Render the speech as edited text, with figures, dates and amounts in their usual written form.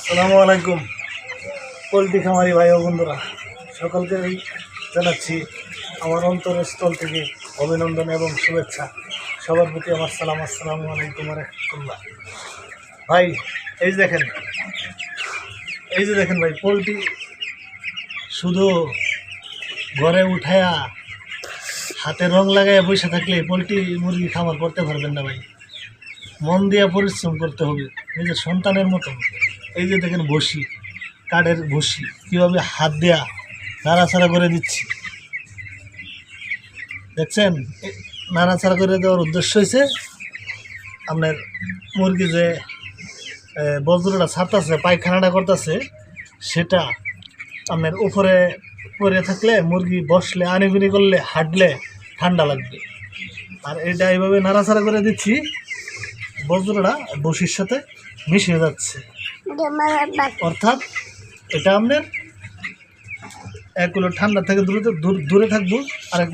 আসসালামু আলাইকুম পোলট্রি খামারি ভাই ও বন্ধুরা, সকলকেই জানাচ্ছি আমার অন্তরস্থল থেকে অভিনন্দন এবং শুভেচ্ছা। সবার প্রতি আমার সালাম। আসসালামু আলাইকুম রাহমাতুল্লাহ। ভাই এই যে দেখেন ভাই, পোলট্রি শুধু ঘরে উঠায়া হাতে রং লাগাইয়া বসে থাকলে পোলট্রি মুরগি খামার করতে পারবেন না ভাই। মন দিয়ে পরিশ্রম করতে হবে নিজের সন্তানের মতন। এই যে দেখেন বসি, কাঠের বসি কীভাবে হাত দেয়া নাড়াচাড়া করে দিচ্ছি, দেখছেন? নাড়াচাড়া করে দেওয়ার উদ্দেশ্য হয়েছে আপনার মুরগি যে বজ্রটা ছাড়তেছে, পায়খানাটা করতেছে, সেটা আপনার উপরে পরে থাকলে মুরগি বসলে আনিগুনি করলে হাঁটলে ঠান্ডা লাগবে। আর এটা এইভাবে নাড়াচাড়া করে দিচ্ছি, বজ্রটা বসির সাথে মিশে যাচ্ছে, অর্থাৎ এটা আপনার এক হলো ঠান্ডা থেকে দূরে থাকবো, আর এক